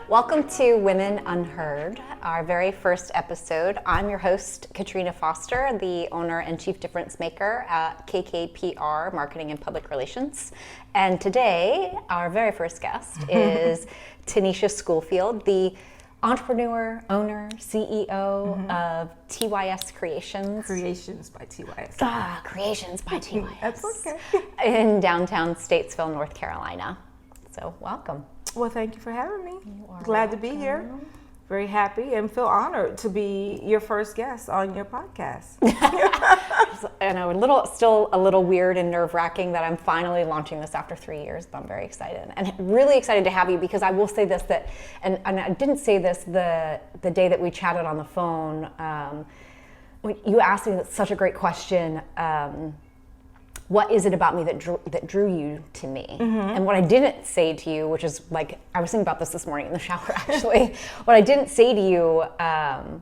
Welcome to Women Unheard, our very first episode. I'm your host, Katrina Foster, the owner and chief difference maker at KKPR, Marketing and Public Relations. And today, our very first guest is Tanisha Schoolfield, the entrepreneur, owner, CEO of TYS Creations. Creations by TYS. Creations by TYS. That's okay. In downtown Statesville, North Carolina. So welcome. Well, thank you for having me. Glad to be here. Very happy and feel honored to be your first guest on your podcast. I know, still a little weird and nerve-wracking that I'm finally launching this after 3 years, but I'm very excited. And really excited to have you because I will say this, and I didn't say this the day that we chatted on the phone. You asked me such a great question. What is it about me that drew you to me? And what I didn't say to you, which is like, I was thinking about this morning in the shower actually, what I didn't say to you,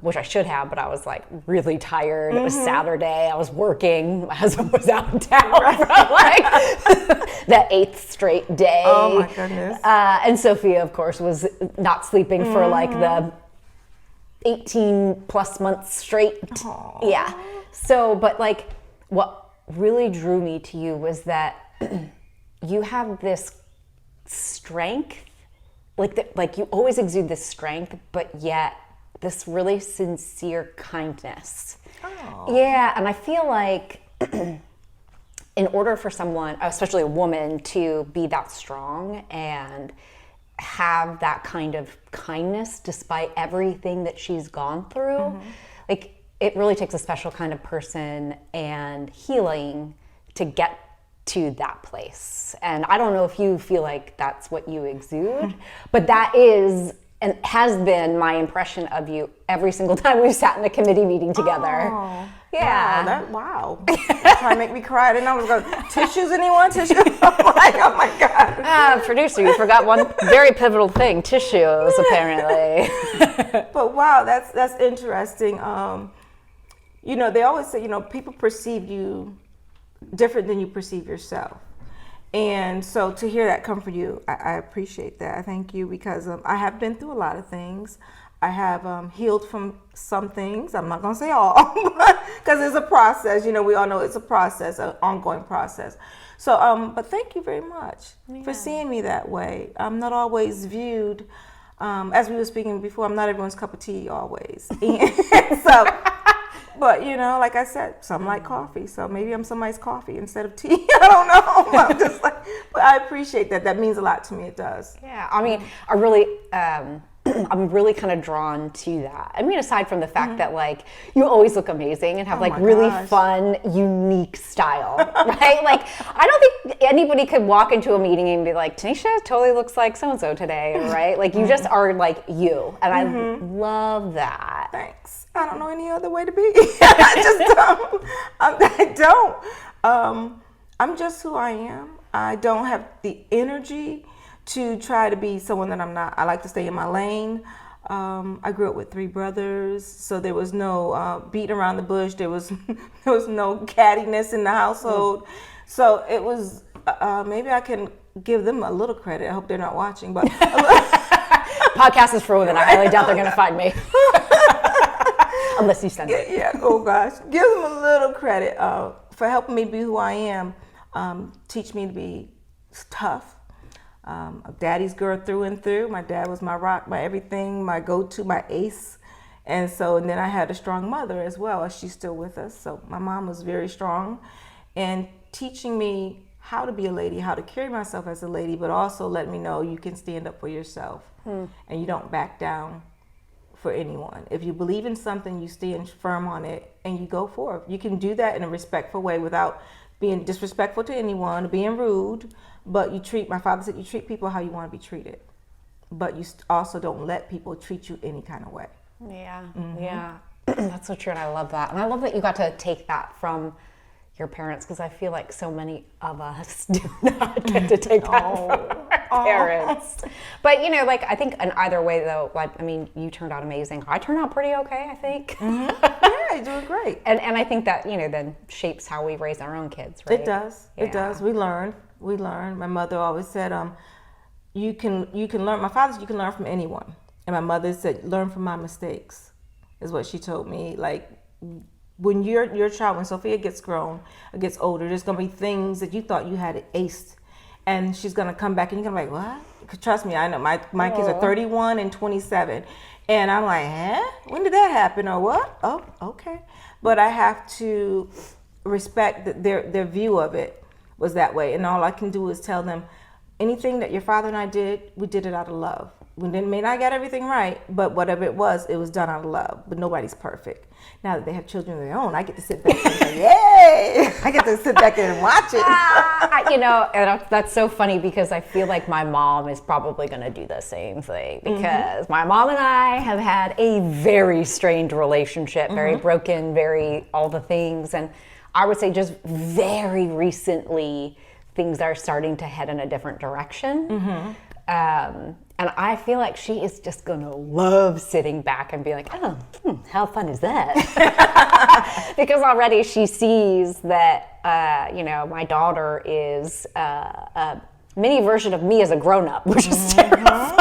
which I should have, but I was like really tired. It was Saturday, I was working, my husband was out of town for like that 8th straight day. Oh my goodness. And Sophia, of course, was not sleeping for like the 18 plus months straight. Aww. Yeah. So, but like what really drew me to you was that you have this strength, like you always exude this strength, but yet this really sincere kindness. Oh. Yeah, and I feel like in order for someone, especially a woman, to be that strong and have that kind of kindness despite everything that she's gone through, like it really takes a special kind of person and healing to get to that place. And I don't know if you feel like that's what you exude, but that is and has been my impression of you every single time we've sat in a committee meeting together. Oh, yeah. Wow. Trying to make me cry. And I was going, tissues, anyone? Tissues? I'm like, oh my God. Producer, you forgot one very pivotal thing, tissues, apparently. But wow, that's interesting. You know, they always say, people perceive you different than you perceive yourself. And so to hear that come from you, I appreciate that. I thank you because I have been through a lot of things. I have healed from some things. I'm not going to say all, because it's a process. We all know it's a process, an ongoing process. So, but thank you very much for seeing me that way. I'm not always viewed, as we were speaking before, I'm not everyone's cup of tea always. And so, but like I said, some like coffee, so maybe I'm somebody's coffee instead of tea. I don't know. I'm just like, but I appreciate that. That means a lot to me. It does. Yeah, I mean, I really, I'm really kind of drawn to that. I mean, aside from the fact that like you always look amazing and have really fun, unique style, right? Like I don't think anybody could walk into a meeting and be like, Tanisha totally looks like so-and-so today, right? Like you just are like you, and I love that. Thanks. I don't know any other way to be. I just don't. I don't. I'm just who I am. I don't have the energy to try to be someone that I'm not. I like to stay in my lane. I grew up with 3 brothers, so there was no beating around the bush. There was no cattiness in the household. So it was, maybe I can give them a little credit. I hope they're not watching, but. Podcast is for women. I highly doubt they're going to find me. Unless you send it. Yeah, oh gosh. Give them a little credit for helping me be who I am. Teach me to be tough. A daddy's girl through and through. My dad was my rock, my everything, my go-to, my ace. And then I had a strong mother as well. She's still with us. So my mom was very strong and teaching me how to be a lady, how to carry myself as a lady, but also let me know you can stand up for yourself and you don't back down for anyone. If you believe in something, you stand firm on it and you go for it. You can do that in a respectful way without being disrespectful to anyone, or being rude, but my father said, you treat people how you want to be treated, but you also don't let people treat you any kind of way. Yeah, yeah. That's so true, and I love that. And I love that you got to take that from your parents, because I feel like so many of us do not get to take that from our parents. But like I think in either way though, like I mean, you turned out amazing. I turned out pretty okay, I think. Yeah, you're doing great. And I think that then shapes how we raise our own kids, right? It does. Yeah. It does. We learn. My mother always said, you can learn. My father said you can learn from anyone, and my mother said learn from my mistakes, is what she told me. Like when your child, when Sophia gets grown, or gets older, there's gonna be things that you thought you had aced, and she's gonna come back and you're gonna be like, what? 'Cause trust me, I know my kids are 31 and 27, and I'm like, when did that happen or what? Oh, okay. But I have to respect that their view of it was that way, and all I can do is tell them anything that your father and I did, we did it out of love. We may not get everything right, but whatever it was done out of love. But nobody's perfect. Now that they have children of their own, I get to sit back and say, yay! I get to sit back and watch it. And that's so funny because I feel like my mom is probably going to do the same thing because my mom and I have had a very strained relationship, very broken, very all the things. And I would say just very recently, things are starting to head in a different direction. And I feel like she is just going to love sitting back and be like, how fun is that? Because already she sees that, my daughter is a mini version of me as a grown-up, which is terrifying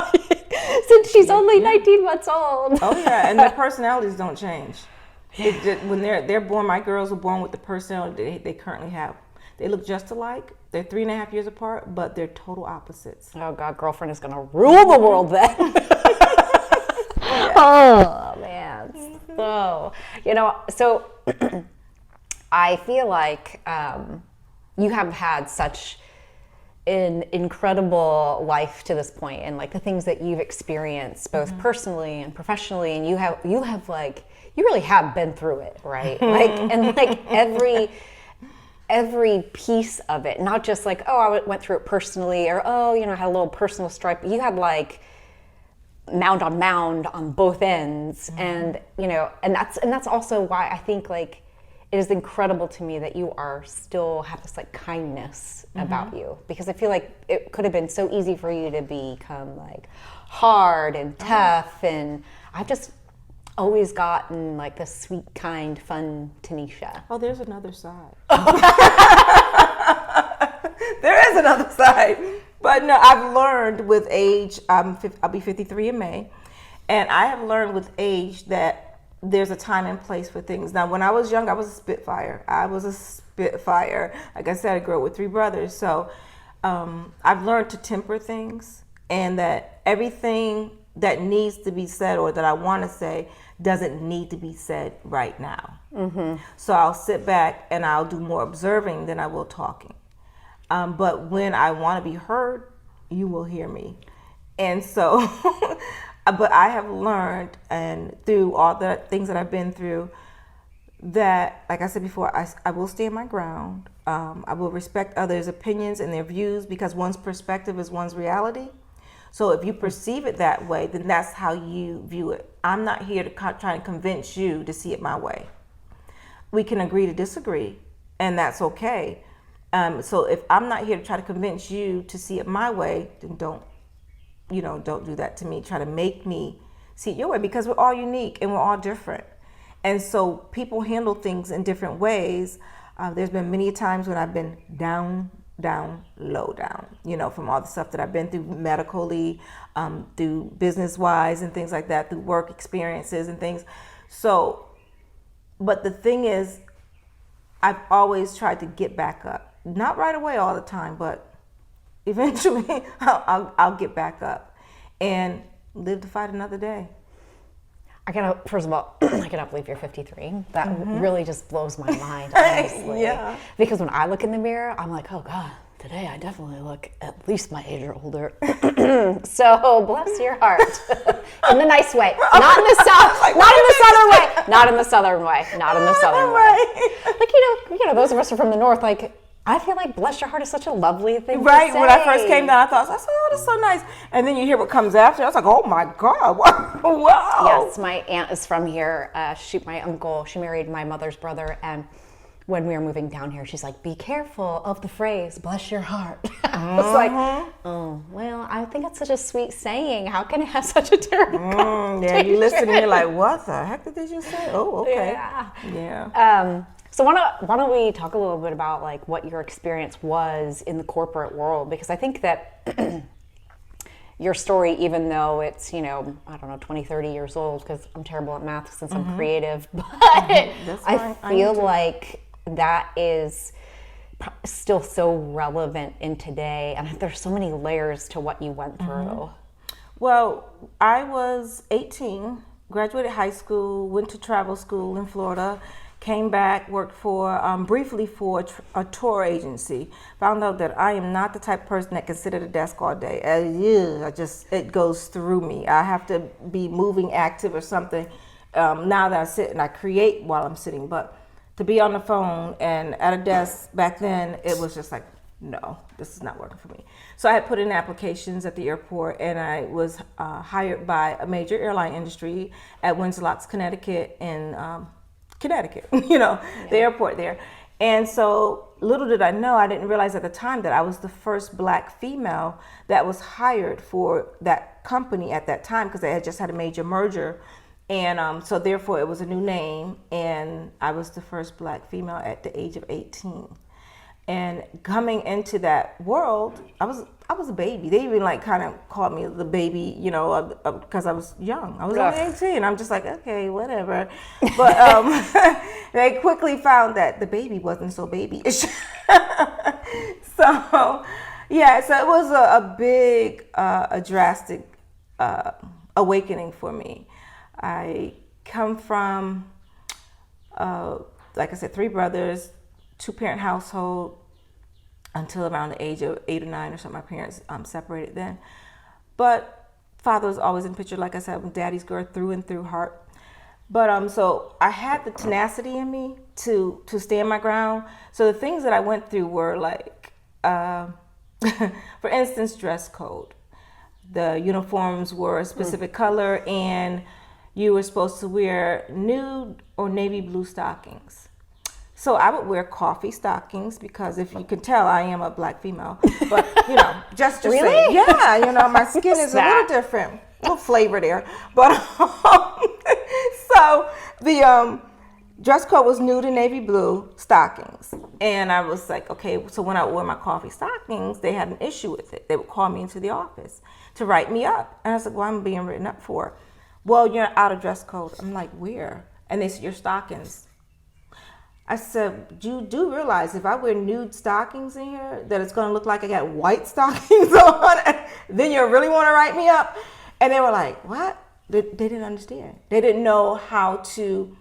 since she's only 19 months old. Oh, yeah, and their personalities don't change. When they're born, my girls were born with the personality they currently have. They look just alike. They're 3.5 years apart, but they're total opposites. Oh God, girlfriend is gonna rule the world then. Oh man. So I feel like you have had such an incredible life to this point, and like the things that you've experienced both personally and professionally, and you have like you really have been through it, right? Like every piece of it, not just like, I went through it personally, or I had a little personal stripe. You had like mound on mound on both ends, and that's also why I think like it is incredible to me that you are still have this like kindness about you, because I feel like it could have been so easy for you to become like hard and tough, and I've just always gotten like the sweet, kind, fun Tanisha. Oh, there's another side. There is another side. But no, I've learned with age, I'll be 53 in May, and I have learned with age that there's a time and place for things. Now, when I was young, I was a spitfire. Like I said, I grew up with 3 brothers. So I've learned to temper things, and that everything that needs to be said or that I want to say doesn't need to be said right now. So I'll sit back and I'll do more observing than I will talking. But when I want to be heard, you will hear me. And so, but I have learned, and through all the things that I've been through, that, like I said before, I will stand my ground. I will respect others' opinions and their views, because one's perspective is one's reality. So if you perceive it that way, then that's how you view it. I'm not here to try to convince you to see it my way. We can agree to disagree, and that's okay. So if I'm not here to try to convince you to see it my way, then don't do that to me. Try to make me see it your way, because we're all unique and we're all different. And so people handle things in different ways. There's been many times when I've been down, low down, from all the stuff that I've been through medically, through business-wise and things like that, through work experiences and things. So, but the thing is, I've always tried to get back up. Not right away all the time, but eventually I'll get back up and live to fight another day. First of all, I cannot believe you're 53. That really just blows my mind, honestly. Yeah. Because when I look in the mirror, I'm like, oh God, today I definitely look at least my age or older. So bless your heart. In the nice way. Not in the southern way. Not in the southern way. Like, those of us are from the north, like, I feel like bless your heart is such a lovely thing to say. When I first came down, I thought, that's so nice. And then you hear what comes after. I was like, oh my God, wow. Yes, my aunt is from here. She married my mother's brother, and when we were moving down here, she's like, be careful of the phrase, bless your heart. I was like, oh, well, I think it's such a sweet saying. How can it have such a terrible connotation? Yeah, you listen and you're like, what the heck did you say? Oh, okay. Yeah. So why don't we talk a little bit about like what your experience was in the corporate world? Because I think that your story, even though it's, I don't know, 20, 30 years old, because I'm terrible at math since I'm creative, but I feel like that is still so relevant in today. And there's so many layers to what you went through. Well, I was 18, graduated high school, went to travel school in Florida, came back, worked for briefly for a tour agency. Found out that I am not the type of person that can sit at a desk all day. It goes through me. I have to be moving, active, or something. Now that I sit and I create while I'm sitting, but to be on the phone and at a desk back then, it was just like, no, this is not working for me. So I had put in applications at the airport, and I was hired by a major airline industry at Windsor, Connecticut, in Connecticut, the airport there. And so little did I know, I didn't realize at the time that I was the first Black female that was hired for that company at that time, because they had just had a major merger. And so therefore it was a new name, and I was the first Black female at the age of 18. And coming into that world, I was a baby. They even like kind of called me the baby, because I was young. I was only 18. I'm just like, okay, whatever. But they quickly found that the baby wasn't so babyish. So it was a big, a drastic awakening for me. I come from, like I said, 3 brothers, 2-parent household until around the age of 8 or 9 or something. My parents separated then. But father was always in the picture, like I said, I'm daddy's girl through and through, heart. But so I had the tenacity in me to stand my ground. So the things that I went through were like, for instance, dress code. The uniforms were a specific color, and you were supposed to wear nude or navy blue stockings. So I would wear coffee stockings, because if you can tell, I am a Black female. But, just to Really? say, yeah, my skin is a little different. A little flavor there. But, so the dress code was nude and navy blue stockings. And I was like, okay, so when I wore my coffee stockings, they had an issue with it. They would call me into the office to write me up. And I was like, well, I'm being written up for. Well, you're out of dress code. I'm like, where? And they said, your stockings. I said, you do realize if I wear nude stockings in here, that it's going to look like I got white stockings on? Then you really want to write me up? And they were like, what? They didn't understand. They didn't know how to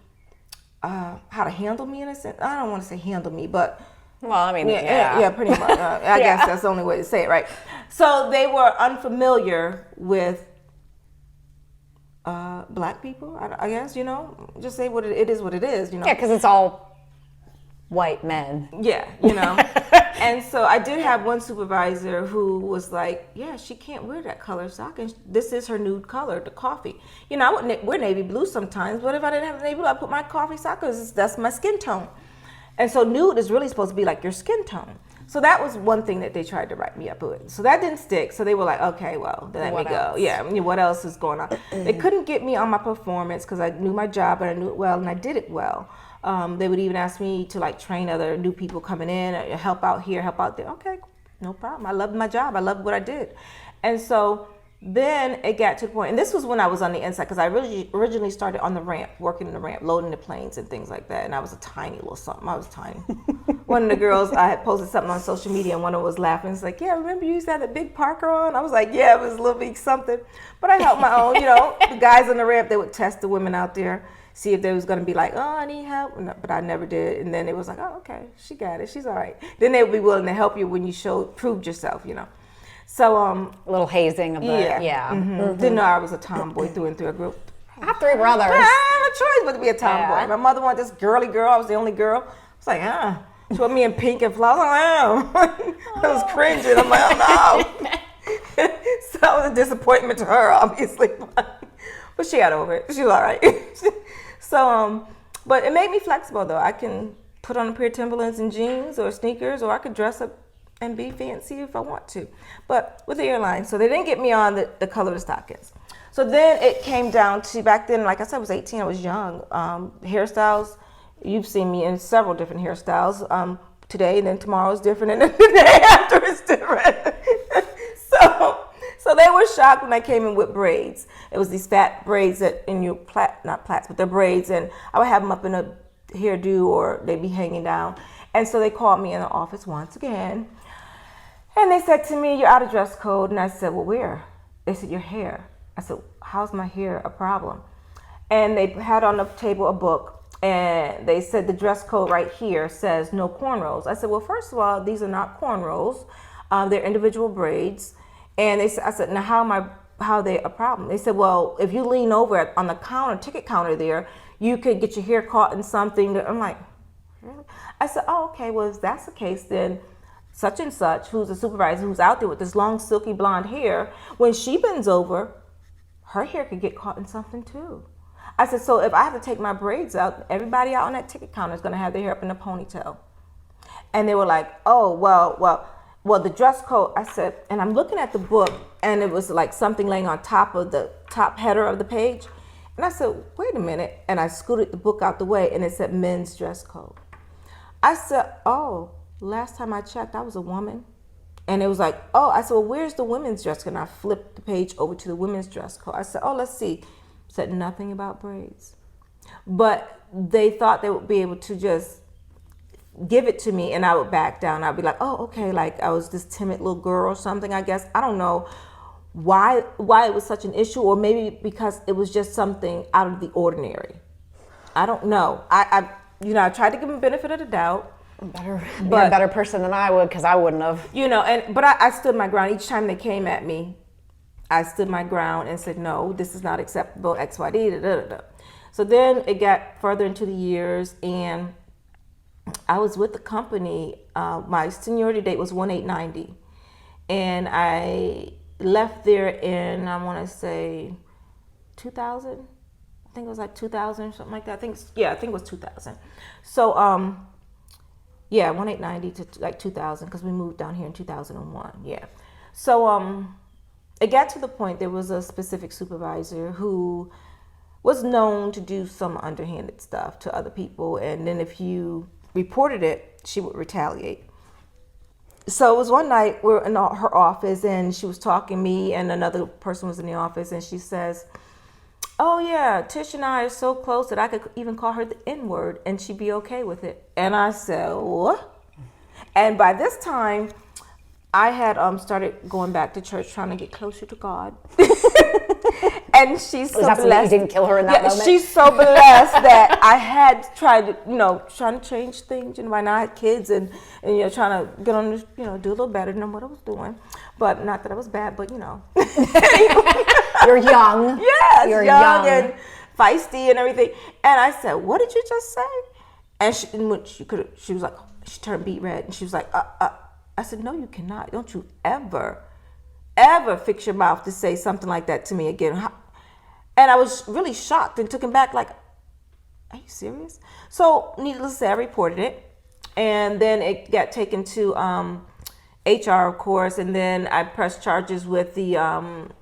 handle me, in a sense. I don't want to say handle me, but well, I mean, yeah, pretty much. I guess that's the only way to say it, right? So they were unfamiliar with Black people, I guess, just say it is what it is, Yeah, because it's all white men. Yeah, And so I did have one supervisor who was like, yeah, she can't wear that color stocking. This is her nude color, the coffee. I would wear navy blue sometimes, but if I didn't have navy blue, I'd put my coffee stockings. That's my skin tone. And so nude is really supposed to be like your skin tone. So that was one thing that they tried to write me up with. So that didn't stick. So they were like, okay, well, then let me go. Yeah, what else is going on? They couldn't get me on my performance because I knew my job and I knew it well and I did it well. They would even ask me to like train other new people coming in, help out here, help out there. Okay, no problem. I loved my job. I loved what I did. And so then it got to the point, and this was when I was on the inside, because I originally started on the ramp, working in the ramp, loading the planes and things like that. And I was a tiny little something. I was tiny. One of the girls, I had posted something on social media, and one of them was laughing. It's like, yeah, remember you used to have that big Parker on? I was like, yeah, it was a little big something. But I held my own, the guys on the ramp, they would test the women out there, see if they was going to be like, oh, I need help. But I never did. And then it was like, oh, okay, she got it. She's all right. Then they would be willing to help you when you proved yourself, So, a little hazing of the, Didn't know I was a tomboy through and through a group. I have 3 brothers. I had a choice but to be a tomboy. Yeah. My mother wanted this girly girl. I was the only girl. I was like, She wanted me in pink and flowers. I was cringing. I'm like, oh no. So that was a disappointment to her, obviously. But she got over it. She was all right. So, but it made me flexible though. I can put on a pair of Timberlands and jeans or sneakers, or I could dress up and be fancy if I want to. But with the airline, so they didn't get me on the color of the stockings. So then it came down to, back then, like I said, I was 18, I was young. Hairstyles, you've seen me in several different hairstyles. Today and then tomorrow is different, and then the day after is different. So they were shocked when I came in with braids. It was these fat braids that not plaits, but they're braids, and I would have them up in a hairdo or they'd be hanging down. And so they called me in the office once again, and they said to me, "You're out of dress code." And I said, "Well, where?" They said, "Your hair." I said, "How's my hair a problem?" And they had on the table a book, and they said the dress code right here says no cornrows. I said, "Well, first of all, these are not cornrows. They're individual braids." And I said, "Now how are they a problem?" They said, "Well, if you lean over on the ticket counter there, you could get your hair caught in something." I'm like, really? I said, "Oh, okay. Well, if that's the case, then such and such, who's a supervisor, who's out there with this long, silky blonde hair, when she bends over, her hair could get caught in something too." I said, "So if I have to take my braids out, everybody out on that ticket counter is going to have their hair up in a ponytail." And they were like, "Oh, well, the dress code," I said, and I'm looking at the book, and it was like something laying on top of the top header of the page. And I said, "Wait a minute." And I scooted the book out the way, and it said men's dress code. I said, "Oh, last time I checked, I was a woman." And it was like, "Oh," I said, "Well, where's the women's dress code?" And I flipped the page over to the women's dress code. I said, "Oh, let's see." It said nothing about braids. But they thought they would be able to just give it to me and I would back down. I'd be like, "Oh, okay," like I was this timid little girl or something, I guess. I don't know why it was such an issue, or maybe because it was just something out of the ordinary. I don't know. I tried to give them the benefit of the doubt. You're a better person than I would, because I wouldn't have. But I stood my ground. Each time they came at me, I stood my ground and said, "No, this is not acceptable, X, Y, D, da, da, da." So then it got further into the years, and I was with the company. My seniority date was 1/8/90, and I left there in, I want to say 2000. I think it was like 2000 or something like that. I think it was 2000. So 1/8/90 to like 2000, because we moved down here in 2001. Yeah. So it got to the point there was a specific supervisor who was known to do some underhanded stuff to other people, and then if you reported it, she would retaliate. So it was one night we're in her office, and she was talking, me and another person was in the office, and she says, "Oh yeah, Tish and I are so close that I could even call her the N-word and she'd be okay with it." And I said, "What?" And by this time, I had started going back to church, trying to get closer to God. And she's so blessed. That you didn't kill her in that moment? She's so blessed that I had tried to, trying to change things. By now I had kids and trying to get on, do a little better than what I was doing. But not that I was bad, but You're young. Yes, You're young and feisty and everything. And I said, "What did you just say?" And she was like, she turned beet red, and she was like, I said, "No, you cannot. Don't you ever fix your mouth to say something like that to me again." And I was really shocked and taken back, like, "Are you serious?" So needless to say, I reported it, and then it got taken to HR, of course, and then I pressed charges with the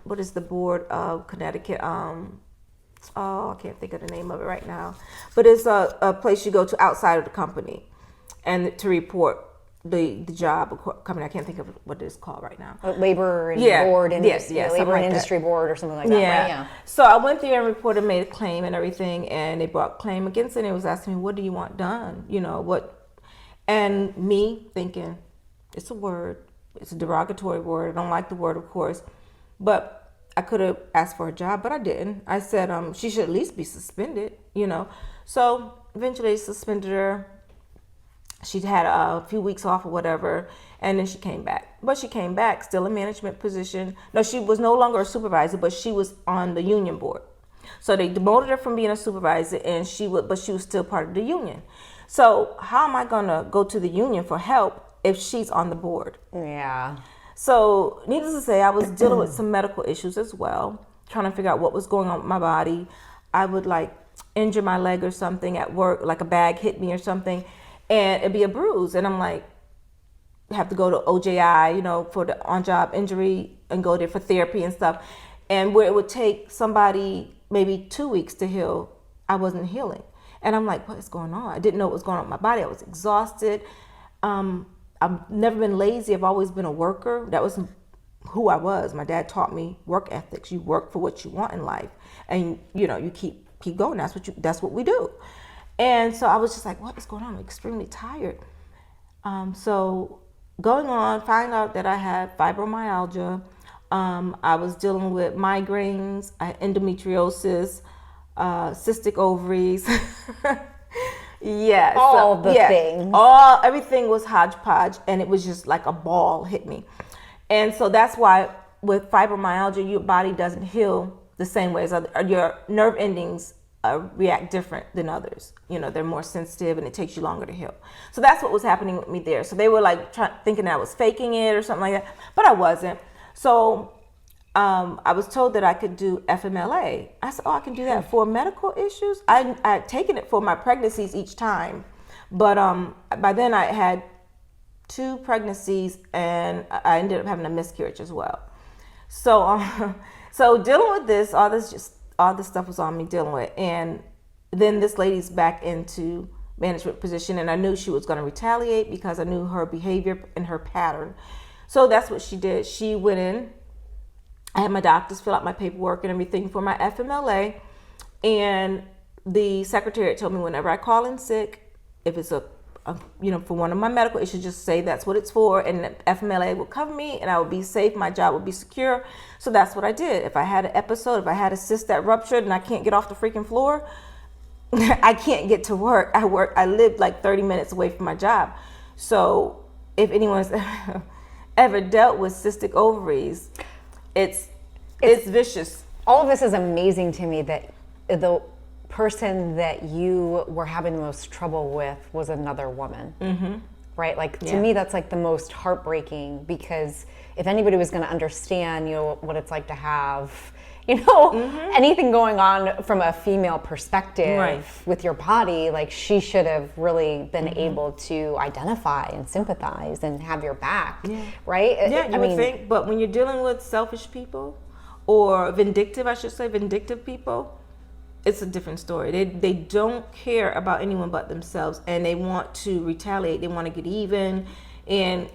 what is the board of Connecticut? I can't think of the name of it right now, but it's a place you go to outside of the company, and to report the job company. I can't think of what it's called right now. Labor and board and labor and industry board or something like that. Yeah. Right? Yeah. So I went there and reported, made a claim and everything, and they brought claim against it. And it was asking me, "What do you want done?" What? And me thinking, it's a word. It's a derogatory word. I don't like the word, of course, but I could have asked for a job, but I didn't. I said she should at least be suspended. So eventually they suspended her. She had a few weeks off or whatever, and then she came back. But she came back still in management position. No, she was no longer a supervisor, but she was on the union board. So they demoted her from being a supervisor, and but she was still part of the union. So how am I gonna go to the union for help if she's on the board? Yeah. So needless to say, I was dealing with some medical issues as well, trying to figure out what was going on with my body. I would injure my leg or something at work, like a bag hit me or something. and it'd be a bruise. And I'm like, have to go to OJI, for the on-job injury and go there for therapy and stuff. And where it would take somebody maybe 2 weeks to heal, I wasn't healing. And I'm like, what is going on? I didn't know what was going on with my body. I was exhausted. I've never been lazy. I've always been a worker. That was who I was. My dad taught me work ethics. You work for what you want in life, and you keep going. That's what we do. And so I was just like, what is going on? I'm extremely tired. So going on, find out that I had fibromyalgia. I was dealing with migraines, I had endometriosis, cystic ovaries. All the things. Everything was hodgepodge, and it was just like a ball hit me. And so that's why with fibromyalgia, your body doesn't heal the same way as your nerve endings react different than others. They're more sensitive, and it takes you longer to heal. So that's what was happening with me there. So they were like thinking I was faking it or something like that, but I wasn't. So I was told that I could do FMLA. I said, I can do that for medical issues. I had taken it for my pregnancies each time, but by then I had 2 pregnancies, and I ended up having a miscarriage as well. So so dealing with this, all this stuff was on me dealing with. And then this lady's back into management position, and I knew she was going to retaliate because I knew her behavior and her pattern. So that's what she did. She went in. I had my doctors fill out my paperwork and everything for my FMLA. And the secretary told me whenever I call in sick, if it's for one of my medical issues, just say that's what it's for, and the FMLA will cover me, and I will be safe. My job will be secure. So that's what I did. If I had an episode, if I had a cyst that ruptured and I can't get off the freaking floor, I can't get to work. I lived like 30 minutes away from my job. So if anyone's ever dealt with cystic ovaries, it's vicious. All of this is amazing to me, that the person that you were having the most trouble with was another woman. Mm-hmm. Right? Like, to me, that's like the most heartbreaking, because if anybody was going to understand, what it's like to have, anything going on from a female perspective with your body, like, she should have really been able to identify and sympathize and have your back, right? Yeah, you would think, but when you're dealing with selfish people, or vindictive people, it's a different story. They don't care about anyone but themselves, and they want to retaliate. They want to get even, and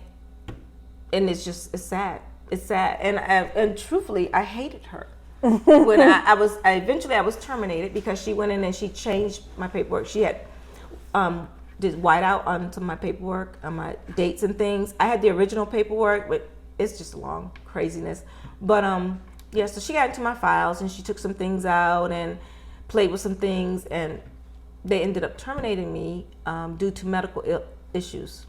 it's sad. It's sad, and truthfully, I hated her. When I was terminated because she went in and she changed my paperwork. She had did white out onto my paperwork, on my dates and things. I had the original paperwork, but it's just long craziness. But so she got into my files and she took some things out and played with some things, and they ended up terminating me due to medical issues.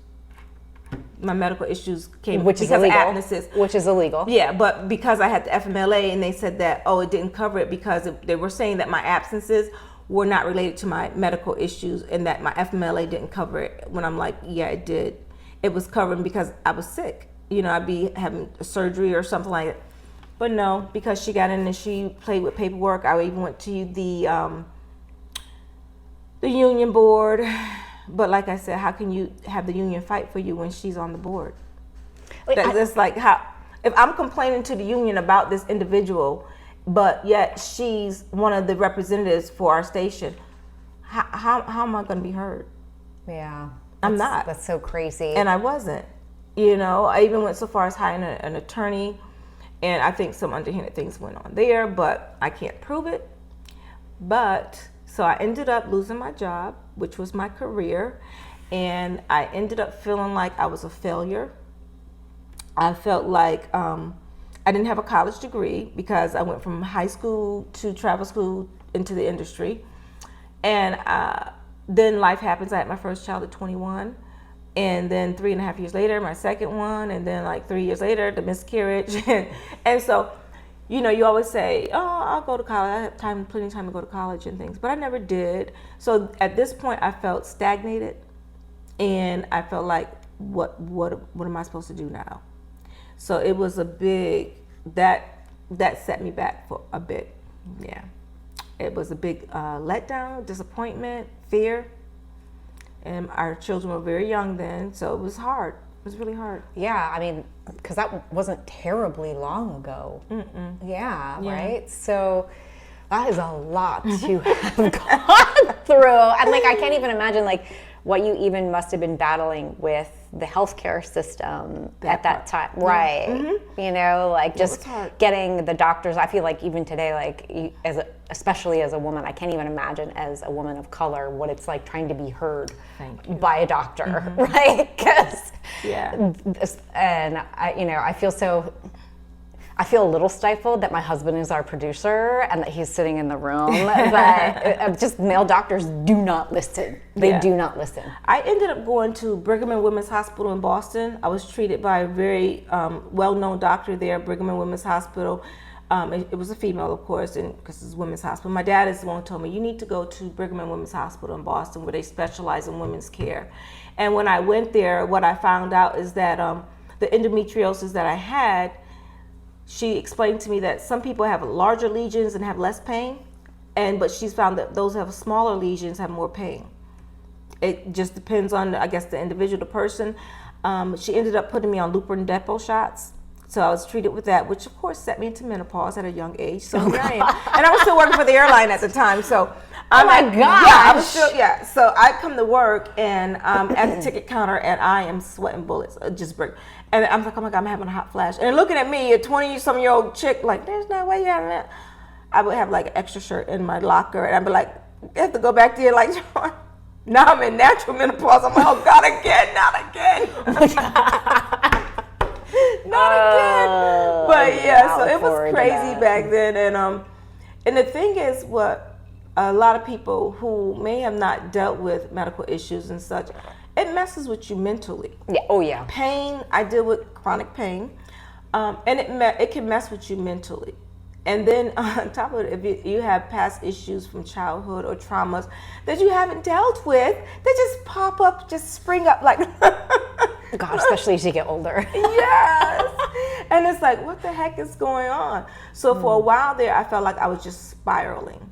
My medical issues came because of absences. Which is illegal. Yeah, but because I had the FMLA, and they said that, it didn't cover it because they were saying that my absences were not related to my medical issues, and that my FMLA didn't cover it. When I'm like, yeah, it did. It was covered because I was sick. I'd be having a surgery or something like that. But no, because she got in and she played with paperwork. I even went to the union board. But like I said, how can you have the union fight for you when she's on the board? That's like if I'm complaining to the union about this individual, but yet she's one of the representatives for our station, how am I going to be heard? Yeah. I'm not. That's so crazy. And I wasn't. I even went so far as hiring an attorney, and I think some underhanded things went on there, but I can't prove it. So I ended up losing my job, which was my career, and I ended up feeling like I was a failure. I felt like I didn't have a college degree because I went from high school to travel school into the industry. And then life happens. I had my first child at 21, and then 3.5 years later, my second one, and then like 3 years later, the miscarriage. And so, you always say, I'll go to college. I have plenty of time to go to college and things, but I never did. So at this point, I felt stagnated, and I felt like, what am I supposed to do now? So it was a big, that set me back for a bit. Yeah. It was a big letdown, disappointment, fear. and our children were very young then, so it was hard. It was really hard. Yeah, I mean, because that wasn't terribly long ago. Yeah, right? So that is a lot to have gone through. And like, I can't even imagine like what you even must have been battling with the healthcare system at that time. Right. You know, like just getting the doctors. I feel like even today, like especially as a woman, I can't even imagine as a woman of color what it's like trying to be heard by a doctor, right? Because and I feel a little stifled that my husband is our producer and that he's sitting in the room, but just male doctors do not listen. They do not listen. I ended up going to Brigham and Women's Hospital in Boston. I was treated by a very well-known doctor there, Brigham and Women's Hospital. It was a female, of course, because it's a women's hospital. My dad is the one who told me, you need to go to Brigham and Women's Hospital in Boston where they specialize in women's care. And when I went there, what I found out is that the endometriosis that I had, she explained to me that some people have larger lesions and have less pain, but she's found that those who have smaller lesions have more pain. It just depends on, I guess, the individual, the person. She ended up putting me on Lupron depot shots. So I was treated with that, which of course set me into menopause at a young age. So here I am. And I was still working for the airline at the time. So oh my gosh. Yeah, I was still, So I come to work and at the ticket counter and I am sweating bullets, just break. And I'm like, oh my God, I'm having a hot flash. And looking at me, a 20-some-year-old chick, like, there's no way you're having that. I would have like an extra shirt in my locker and I'd be like, I have to go back there like, now I'm in natural menopause. I'm like, oh God, again, not again. Not again. But yeah, so it was crazy back then. And the thing is, what a lot of people who may have not dealt with medical issues and such, it messes with you mentally. Yeah. Oh yeah. Pain. I deal with chronic pain, and it can mess with you mentally. And then on top of it, if you have past issues from childhood or traumas that you haven't dealt with, they just pop up, just spring up like. God, especially as you get older. Yes. And it's like, what the heck is going on? So for a while there, I felt like I was just spiraling.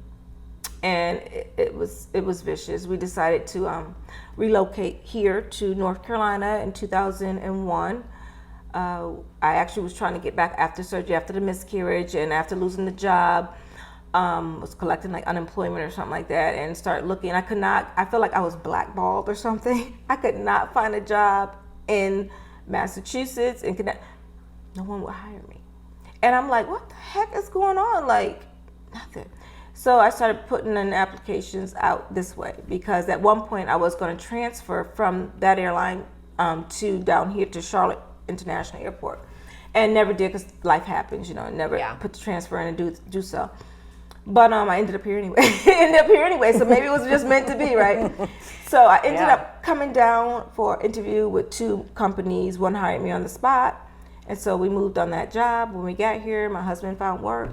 And it was vicious. We decided to relocate here to North Carolina in 2001. I actually was trying to get back after surgery, after the miscarriage, and after losing the job. Was collecting like unemployment or something like that, and started looking. I felt like I was blackballed or something. I could not find a job in Massachusetts and no one would hire me. And I'm like, what the heck is going on? Like, nothing. So I started putting in applications out this way because at one point I was going to transfer from that airline to down here to Charlotte International Airport, and never did because life happens, never put the transfer in and do so. But I ended up here anyway. So maybe it was just meant to be, right? So I ended up coming down for an interview with 2 companies. One hired me on the spot. And so we moved on that job. When we got here, my husband found work.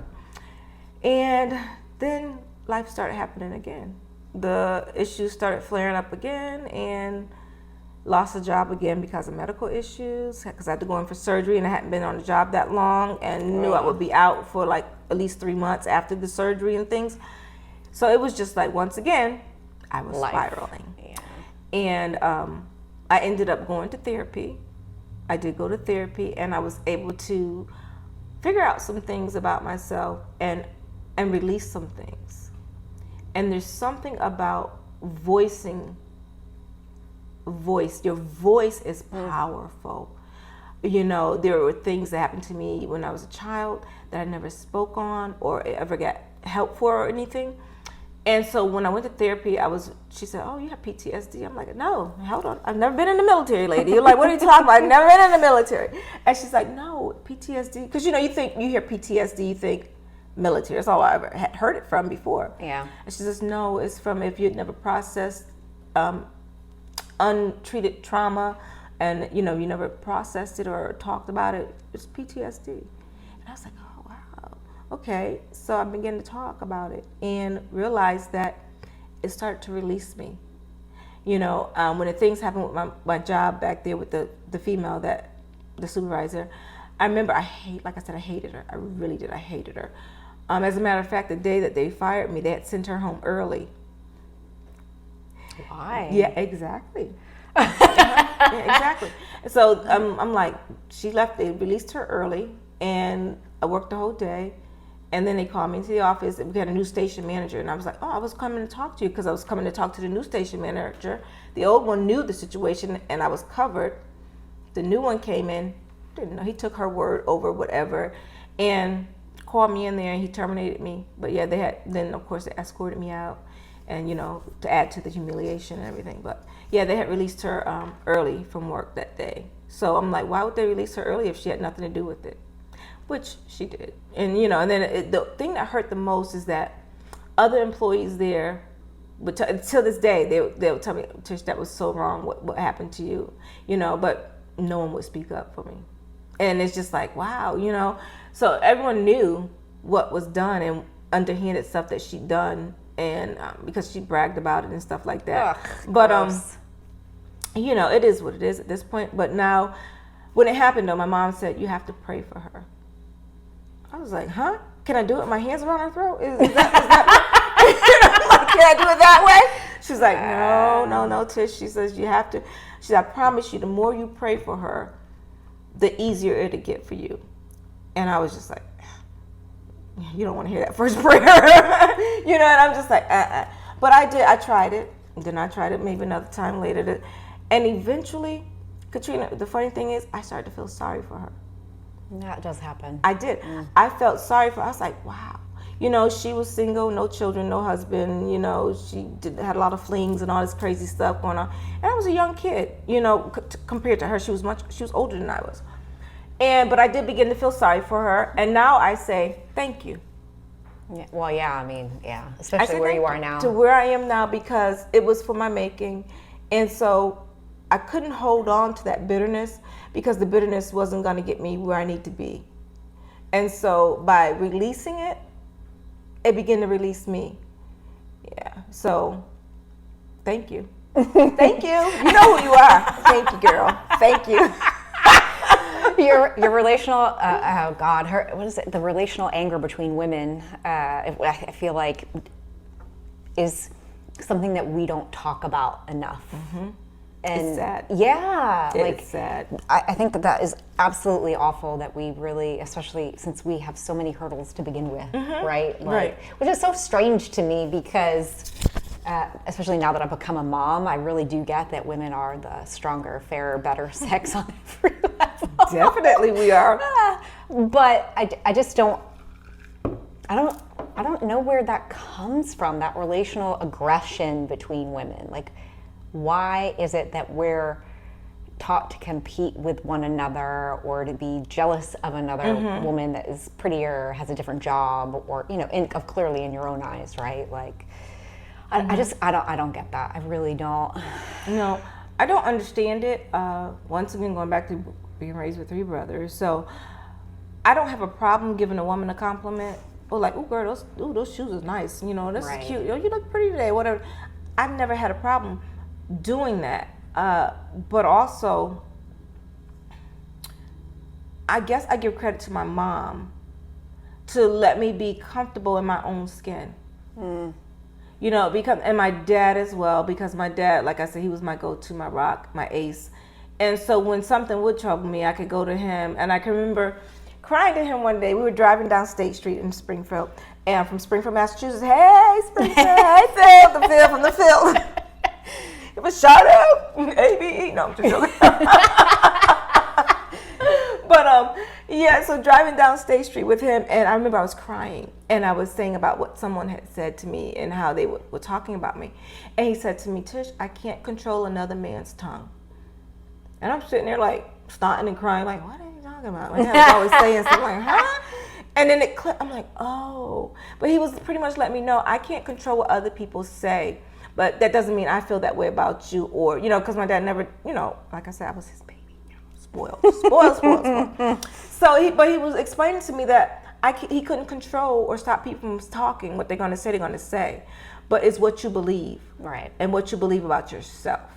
And then life started happening again. The issues started flaring up again and lost a job again because of medical issues, because I had to go in for surgery and I hadn't been on the job that long and knew I would be out for like at least 3 months after the surgery and things. So it was just like, once again, I was spiraling. Yeah. And I ended up going to therapy. I did go to therapy and I was able to figure out some things about myself and release some things. And there's something about your voice is powerful. There were things that happened to me when I was a child that I never spoke on or ever got help for or anything. And so when I went to therapy, she said, oh, you have PTSD. I'm like, no, hold on. I've never been in the military, lady. You're like, what are you talking about? I've never been in the military. And she's like, no, PTSD. Because, you hear PTSD, you think military. That's all I ever had heard it from before. Yeah. And she says, no, it's from if you'd never processed untreated trauma and you never processed it or talked about it. It's PTSD. And I was like, oh wow, okay. So I began to talk about it and realized that it started to release me. When the things happened with my job back there with the female, the supervisor, I remember I hated her. I really did. I hated her. As a matter of fact, the day that they fired me, they had sent her home early. Why? Yeah, exactly. Yeah, exactly. So I'm like, she left. They released her early, and I worked the whole day. And then they called me into the office. We had a new station manager, and I was like, "Oh, I was coming to talk to you because I was coming to talk to the new station manager. The old one knew the situation, and I was covered. The new one came in, didn't know. He took her word over whatever, and called me in there, and he terminated me. But yeah, they had. Then of course they escorted me out, and to add to the humiliation and everything. But yeah, they had released her early from work that day. So I'm like, why would they release her early if she had nothing to do with it? Which she did. And and then the thing that hurt the most is that other employees there, but till this day, they'll tell me, Tish, that was so wrong. What happened to you? But no one would speak up for me. And it's just like, wow, So everyone knew what was done and underhanded stuff that she'd done, and because she bragged about it and stuff like that. Ugh, but gross. it is what it is at this point. But now, when it happened, though, my mom said you have to pray for her. I was like, huh? Can I do it with my hands around her throat? Is that like, can I do it that way? She's like, no, Tish. She says, you have to. She said, I promise you, the more you pray for her, the easier it'll get for you. And I was just like, you don't want to hear that first prayer. And I'm just like, But I tried it. Then I tried it maybe another time later. And eventually, Katrina, the funny thing is, I started to feel sorry for her. That does happen. I did. I felt sorry for her. I was like, wow. She was single, no children, no husband. She had a lot of flings and all this crazy stuff going on. And I was a young kid, compared to her. She was older than I was. But I did begin to feel sorry for her. And now I say, thank you. Yeah, well, yeah. Especially where you are now. To where I am now, because it was for my making. And so I couldn't hold on to that bitterness, because the bitterness wasn't going to get me where I need to be. And so by releasing it, it began to release me. Yeah. So thank you. Thank you. You know who you are. Thank you, girl. Thank you. Your relational, what is it? The relational anger between women, I feel like, is something that we don't talk about enough. Mm-hmm. And it's sad. Yeah. It's sad. I think that is absolutely awful that we really, especially since we have so many hurdles to begin with, right? Right. Which is so strange to me because, especially now that I've become a mom, I really do get that women are the stronger, fairer, better sex on every level. Definitely we are. But I just don't, I don't know where that comes from, that relational aggression between women. Like, why is it that we're taught to compete with one another or to be jealous of another woman that is prettier, has a different job, or clearly in your own eyes, right? Like, I don't get that. I really don't. No, I don't understand it. Once again, going back to being raised with 3 brothers, so I don't have a problem giving a woman a compliment. Or like, oh girl, those shoes is nice. This is cute. You look pretty today. Whatever. I've never had a problem doing that, but also I guess I give credit to my mom to let me be comfortable in my own skin. Because, and my dad as well, because my dad, like I said, he was my go-to, my rock, my ace. And so when something would trouble me, I could go to him. And I can remember crying to him one day. We were driving down State Street in Springfield, and from Springfield, Massachusetts. Hey, Springfield, hey, Phil, the Phil from the Phil. It was shout out, ABE. No, I'm just joking. But yeah, so driving down State Street with him, and I remember I was crying, and I was saying about what someone had said to me and how they were talking about me. And he said to me, Tish, I can't control another man's tongue. And I'm sitting there like snotting and crying, like, what are you talking about? My dad was always saying something like, huh? And then it clicked. I'm like, oh. But he was pretty much letting me know I can't control what other people say. But that doesn't mean I feel that way about you, or, because my dad never, like I said, I was his baby, spoiled. So he was explaining to me that he couldn't control or stop people from talking. What they're going to say, but it's what you believe, right? And what you believe about yourself.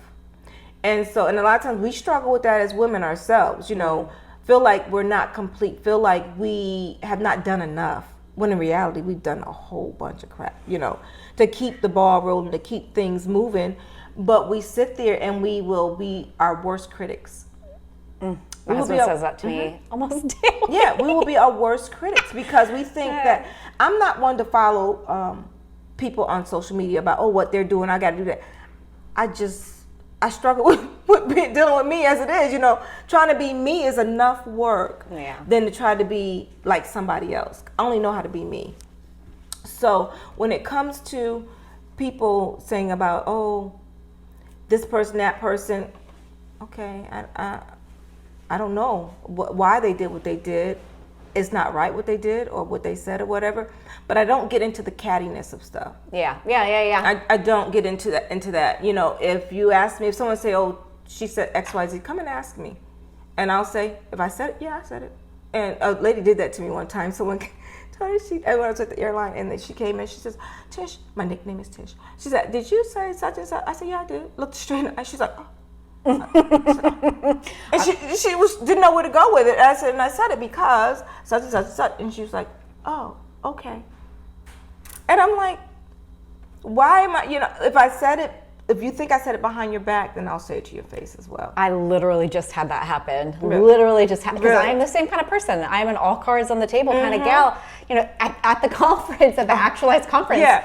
And so, and a lot of times we struggle with that as women ourselves. Feel like we're not complete, feel like we have not done enough. When in reality, we've done a whole bunch of crap, to keep the ball rolling, to keep things moving. but we sit there and we will be our worst critics. My husband says that to me almost daily. Yeah, we will be our worst critics because we think that I'm not one to follow people on social media about what they're doing. I got to do that. I struggle with dealing with me as it is. Trying to be me is enough work than to try to be like somebody else. I only know how to be me. So when it comes to people saying about this person, that person, okay, I don't know why they did what they did. It's not right what they did or what they said or whatever. But I don't get into the cattiness of stuff. Yeah. I don't get into that. If you ask me, if someone say, she said XYZ, come and ask me. And I'll say, if I said it, yeah, I said it. And a lady did that to me one time. Someone told her, when I was at the airline, and then she came in, she says, Tish, my nickname is Tish. She said, did you say such and such? I said, yeah, I did. Looked straight at her. She's like, and she didn't know where to go with it. And I said it because such and such and such. And she was like, oh, okay. And I'm like, why am I, if I said it, if you think I said it behind your back, then I'll say it to your face as well. I literally just had that happen. Really? Literally just happened. Because I am the same kind of person. I am an all cards on the table kind of gal. At the conference, at the actualized conference.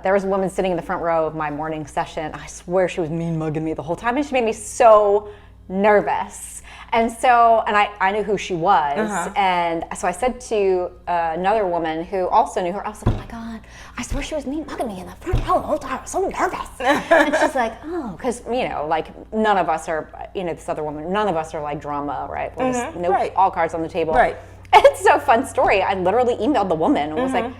There was a woman sitting in the front row of my morning session. I swear she was mean mugging me the whole time, and she made me so nervous. And I knew who she was. And so I said to another woman who also knew her, I was like, oh my God, I swear she was mean mugging me in the front row the whole time. I was so nervous. And she's like, because, like none of us are, this other woman, none of us are like drama, right? We're just all cards on the table. Right. And it's a fun story. I literally emailed the woman and was like,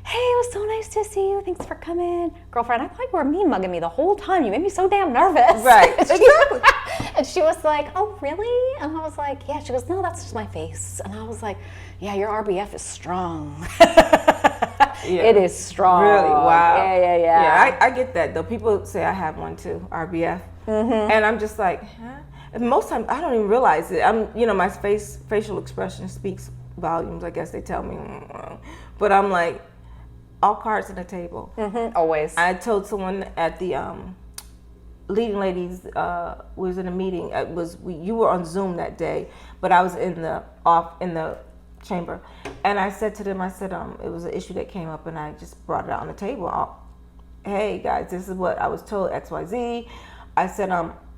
hey, it was so nice to see you. Thanks for coming. Girlfriend, I thought you were mean mugging me the whole time. You made me so damn nervous. Right. Exactly. And she was like, oh, really? And I was like, yeah. She goes, no, that's just my face. And I was like, yeah, your RBF is strong. It is strong. Really? Wow. Yeah. Yeah, I get that, though. People say I have one, too, RBF. And I'm just like, huh? And most times, I don't even realize it. My facial expression speaks volumes, I guess they tell me. But I'm like, all cards on the table. Always. I told someone at the leading ladies was in a meeting. You were on Zoom that day, but I was in the chamber, and I said to them, it was an issue that came up, and I just brought it out on the table. Hey guys, this is what I was told, XYZ. I said,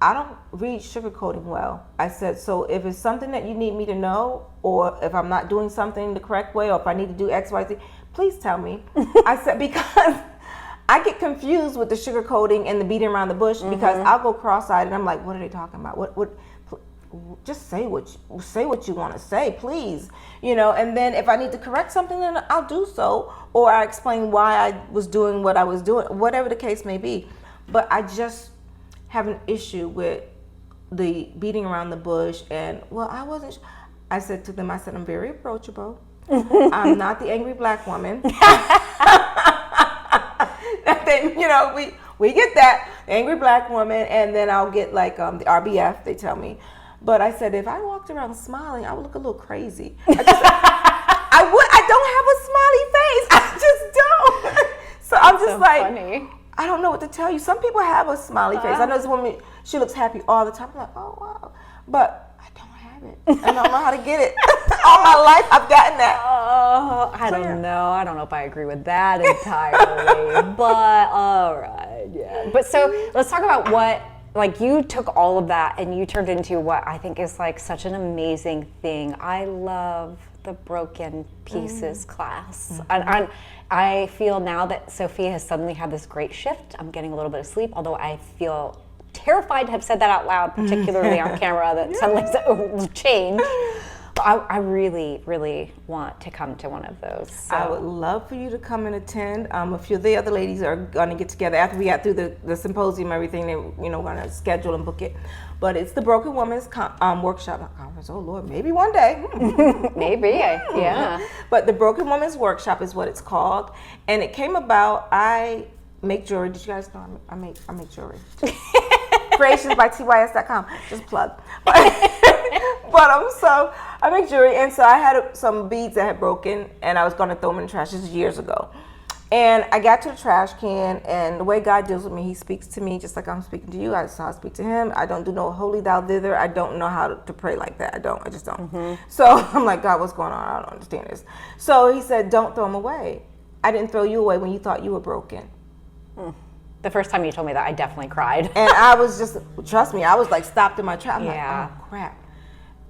I don't read sugarcoating well. I said, so if it's something that you need me to know, or if I'm not doing something the correct way, or if I need to do XYZ, please tell me. I said, because I get confused with the sugarcoating and the beating around the bush, because I'll go cross-eyed and I'm like, what are they talking about? What? Just say what you want to say, please. And then if I need to correct something, then I'll do so, or I explain why I was doing what I was doing, whatever the case may be. But I just have an issue with the beating around the bush. And I said to them, I'm very approachable. I'm not the angry black woman. we get that, angry black woman, and then I'll get like the RBF, they tell me. But I said, if I walked around smiling, I would look a little crazy. I don't have a smiley face. I just don't. So I'm just like, funny. I don't know what to tell you. Some people have a smiley face. I know this woman, she looks happy all the time. I'm like, oh wow. But I don't have it. I don't know how to get it. All my life I've gotten that. I don't know. I don't know if I agree with that entirely. But all right, yeah. But so let's talk about what, like, you took all of that and you turned into what I think is like such an amazing thing. I love the broken pieces class. And I feel now that Sophia has suddenly had this great shift. I'm getting a little bit of sleep, although I feel terrified to have said that out loud, particularly on camera, that suddenly will change. But I really, really want to come to one of those. So. I would love for you to come and attend. A few of the other ladies are going to get together after we got through the symposium, everything. They're going to schedule and book it. But it's the Broken Woman's Workshop Conference. Oh Lord, maybe one day. Maybe, yeah. But the Broken Woman's Workshop is what it's called, and it came about. I make jewelry. Did you guys know I make jewelry? Creationsbytys.com. Just plug. So I make jewelry, and so I had some beads that had broken, and I was going to throw them in the trash. This is years ago. And I got to the trash can, and the way God deals with me, he speaks to me just like I'm speaking to you. That's how I speak to him. I don't do no holy thou thither. I don't know how to pray like that. I just don't. So I'm like, God, what's going on? I don't understand this. So he said, don't throw them away. I didn't throw you away when you thought you were broken. The first time you told me that, I definitely cried. And I was just, trust me, I was like stopped in my tracks. I'm like, oh crap.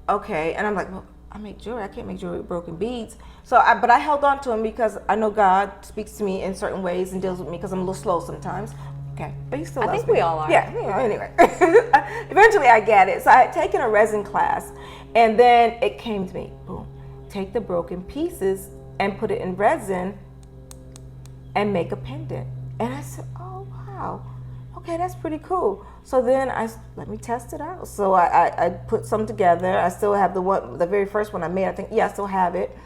Okay. And I'm like, well, I make jewelry. I can't make jewelry with broken beads. So, but I held on to him because I know God speaks to me in certain ways and deals with me because I'm a little slow sometimes. Okay, but he still loves me. I think we all are. Yeah, anyway. Eventually I get it. So I had taken a resin class, and then it came to me. Boom. Take the broken pieces and put it in resin and make a pendant. And I said, oh, wow. Okay, that's pretty cool. So then let me test it out. So I put some together. I still have the very first one I made. I think, I still have it.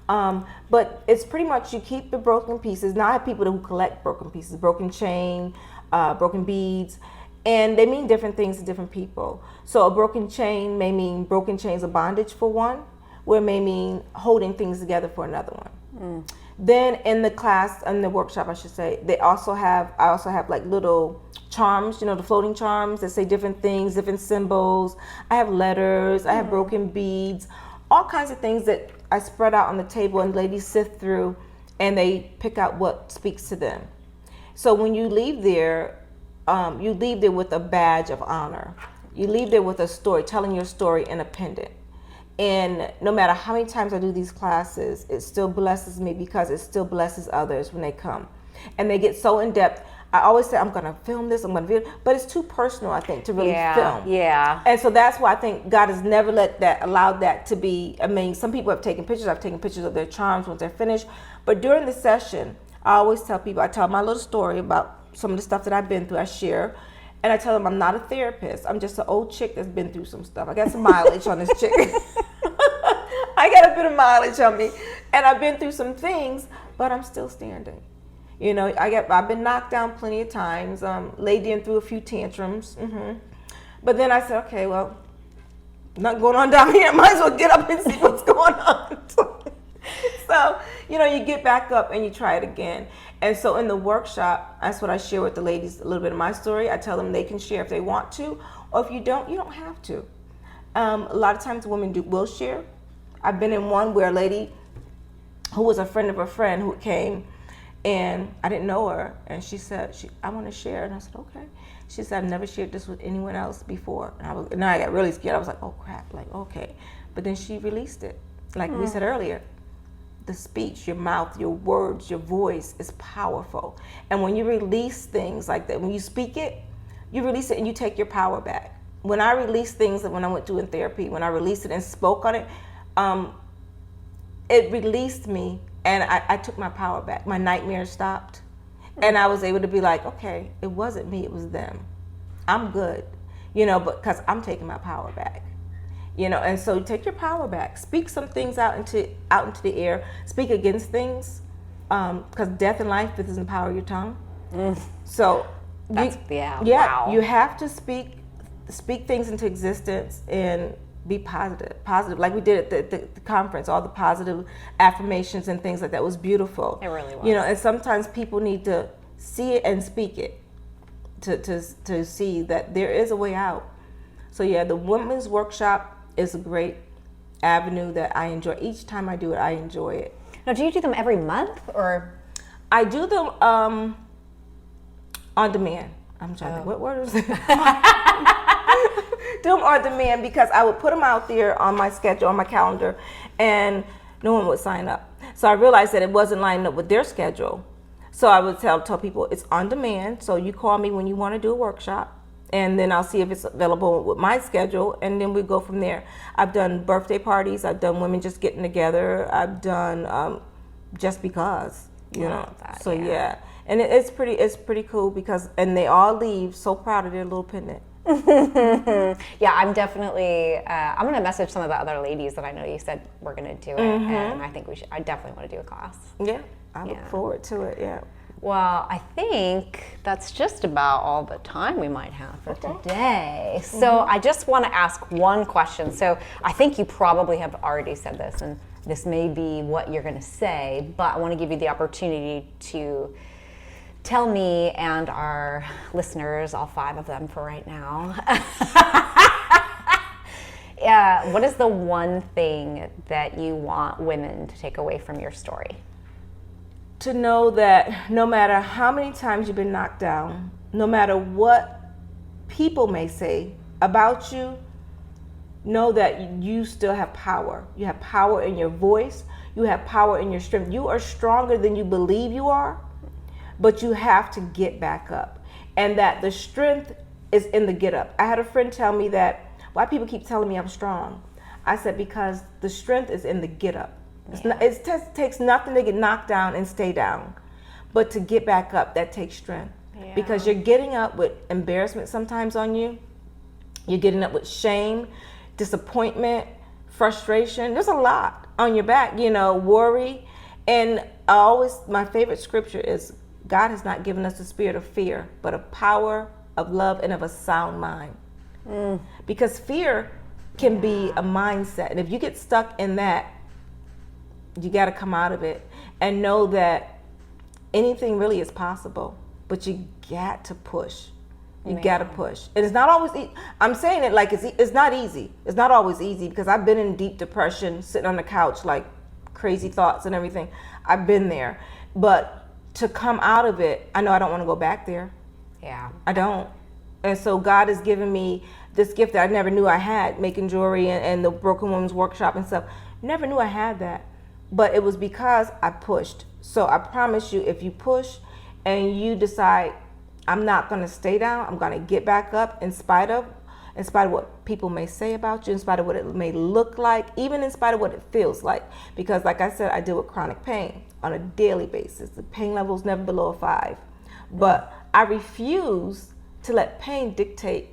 But it's pretty much you keep the broken pieces. Now I have people who collect broken pieces, broken chain, broken beads, and they mean different things to different people. So a broken chain may mean broken chains of bondage for one, or it may mean holding things together for another one. Then in the class, in the workshop, I should say, I also have like little charms, the floating charms that say different things, different symbols. I have letters, I have broken beads, all kinds of things that I spread out on the table, and ladies sift through and they pick out what speaks to them. So when you leave there with a badge of honor. You leave there with a story, telling your story in a pendant. And no matter how many times I do these classes, it still blesses me because it still blesses others when they come. And they get so in depth. I always say, I'm going to film this, I'm going to video, but it's too personal, I think, to really film. Yeah. And so that's why I think God has never allowed that to be. I mean, some people have taken pictures. I've taken pictures of their charms once they're finished. But during the session, I always tell people, I tell my little story about some of the stuff that I've been through. I share. And I tell them I'm not a therapist. I'm just an old chick that's been through some stuff. I got some mileage on this chick. I got a bit of mileage on me. And I've been through some things, but I'm still standing. I've been knocked down plenty of times, laid in through a few tantrums. But then I said, okay, well, nothing going on down here. Might as well get up and see what's going on. So, you get back up and you try it again. And so in the workshop, that's what I share with the ladies, a little bit of my story. I tell them they can share if they want to, or if you don't have to. A lot of times women will share. I've been in one where a lady who was a friend of a friend who came, and I didn't know her, and she said, I want to share. And I said, okay. She said, I've never shared this with anyone else before. And I got really scared. I was like, oh crap, like, okay. But then she released it. Like we said earlier, the speech, your mouth, your words, your voice is powerful. And when you release things like that, when you speak it, you release it and you take your power back. When I released things, when I went to in therapy, when I released it and spoke on it, it released me. And I took my power back. My nightmares stopped. And I was able to be like, okay, it wasn't me, it was them. I'm good, but because I'm taking my power back. And so take your power back. Speak some things out into the air. Speak against things. Because death and life is in the power of your tongue. So wow. You have to speak things into existence and be positive, like we did at the conference, all the positive affirmations and things like that was beautiful. It really was. And sometimes people need to see it and speak it to see that there is a way out. So the women's workshop is a great avenue that I enjoy. Each time I do it, I enjoy it. Now, do you do them every month or? I do them on demand. I'm trying to think, what word is it? Do them on demand because I would put them out there on my schedule, on my calendar, and no one would sign up. So I realized that it wasn't lining up with their schedule. So I would tell people it's on demand. So you call me when you want to do a workshop, and then I'll see if it's available with my schedule, and then we go from there. I've done birthday parties. I've done women just getting together. I've done just because, That, so and it's pretty cool because, and they all leave so proud of their little pendant. Yeah, I'm definitely, I'm going to message some of the other ladies that I know you said we're going to do it. And I think I definitely want to do a class. Yeah, I look forward to it, Well, I think that's just about all the time we might have for today. So I just want to ask one question. So I think you probably have already said this, and this may be what you're going to say, but I want to give you the opportunity to tell me and our listeners, all 5 of them for right now, what is the one thing that you want women to take away from your story? To know that no matter how many times you've been knocked down, no matter what people may say about you, know that you still have power. You have power in your voice. You have power in your strength. You are stronger than you believe you are, but you have to get back up. And that the strength is in the get up. I had a friend tell me that, why people keep telling me I'm strong? I said, because the strength is in the get up. It takes nothing to get knocked down and stay down, but to get back up, that takes strength. Because you're getting up with embarrassment sometimes on you. You're getting up with shame, disappointment, frustration. There's a lot on your back, worry. And my favorite scripture is, God has not given us a spirit of fear, but a power of love and of a sound mind. Because fear can be a mindset. And if you get stuck in that, you got to come out of it and know that anything really is possible, but you got to push. You got to push. And it's not always I'm saying it like it's not easy. It's not always easy, because I've been in deep depression, sitting on the couch, like crazy thoughts and everything. I've been there. But to come out of it, I know I don't want to go back there. Yeah. I don't. And so God has given me this gift that I never knew I had, making jewelry and the Broken Women's Workshop and stuff. Never knew I had that. But it was because I pushed. So I promise you, if you push and you decide, I'm not going to stay down, I'm going to get back up in spite of what people may say about you, in spite of what it may look like, even in spite of what it feels like. Because like I said, I deal with chronic pain on a daily basis. The pain level is never below a 5. But I refuse to let pain dictate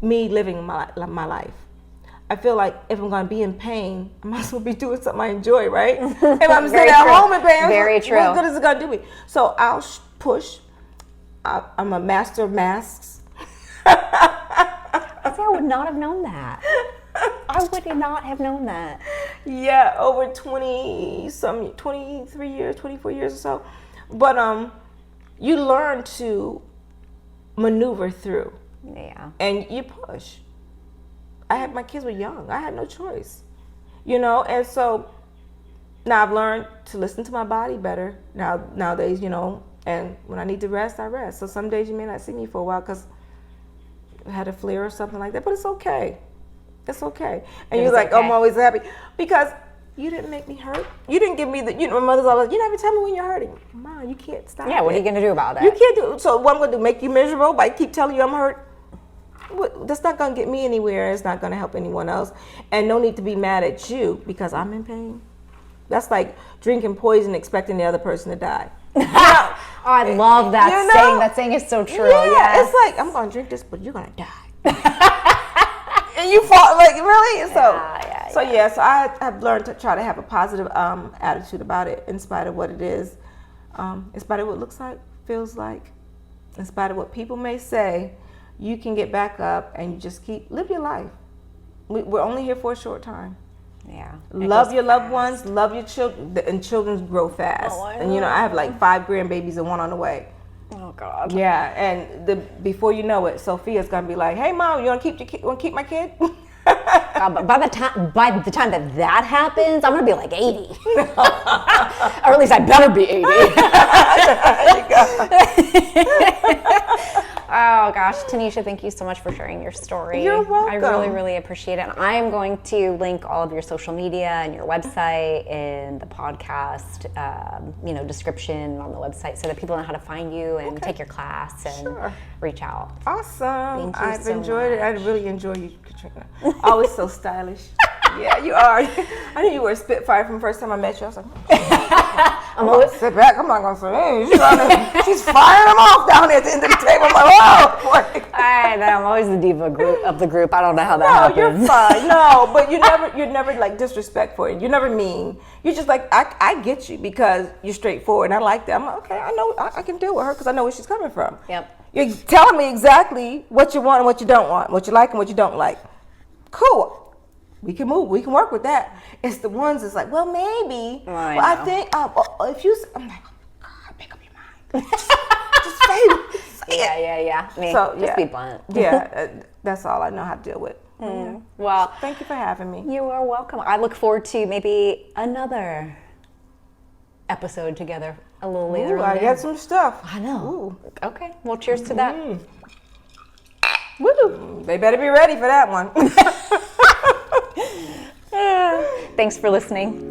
me living my life. I feel like if I'm going to be in pain, I might as well be doing something I enjoy, right? If I'm sitting at home in pain, what good is it going to do me? So I'll push. I'm a master of masks. I would not have known that. I would not have known that. Yeah, over 23 years, 24 years or so. But you learn to maneuver through. Yeah. And you push. My kids were young. I had no choice, and so now I've learned to listen to my body better nowadays, and when I need to rest, I rest. So some days you may not see me for a while because I had a flare or something like that, but it's okay. It's okay. And you're like, okay. I'm always happy because you didn't make me hurt. You didn't give me my mother's always, you never tell me when you're hurting. Mom, you can't stop. Yeah, what are you going to do about it? You can't do it. So what I'm going to do, make you miserable by keep telling you I'm hurt? That's not going to get me anywhere. It's not going to help anyone else. And no need to be mad at you because I'm in pain. That's like drinking poison expecting the other person to die. Oh, I love that saying. That saying is so true. Yeah, it's like, I'm going to drink this, but you're going to die. And you fall, like, really? So I have learned to try to have a positive attitude about it in spite of what it is, in spite of what it looks like, feels like, in spite of what people may say. You can get back up and you just live your life. We're only here for a short time. Yeah. Love your loved ones, love your children, and children grow fast. And I have like 5 grandbabies and 1 on the way. Oh God. Yeah, and before you know it, Sophia's gonna be like, "Hey, Mom, you want to keep my kid?" God, but by the time that happens, I'm gonna be like 80, or at least I better be 80. There you go. Oh gosh, Tanisha, thank you so much for sharing your story. You're welcome. I really, really appreciate it. And I'm going to link all of your social media and your website in the podcast, description on the website, so that people know how to find you and take your class and reach out. Awesome. Thank you I've so enjoyed much. it. I really enjoy you, Katrina. Always so stylish. Yeah, you are. I knew you were a Spitfire from the first time I met you. I was like, I'm going to sit back. I'm not going to say, hey, she's firing them off down there at the end of the table. I'm like, oh, boy. All right, then I'm always the diva of the group. I don't know how that No, happens. you're fine. No, but you're never like disrespectful, and you're never mean. You're just like, I get you because you're straightforward, and I like that. I'm like, okay, I know I can deal with her because I know where she's coming from. Yep. You're telling me exactly what you want and what you don't want, what you like and what you don't like. Cool. We can move. We can work with that. It's the ones that's like, well, maybe. I think if you, I'm like, oh, God, make up your mind. Just say it. Yeah. Me. So, Just be blunt. Yeah, that's all I know how to deal with. Mm. Well, thank you for having me. You are welcome. I look forward to maybe another episode together a little later on. I got some stuff. I know. Ooh. Okay. Well, cheers to that. Woo! They better be ready for that one. Thanks for listening.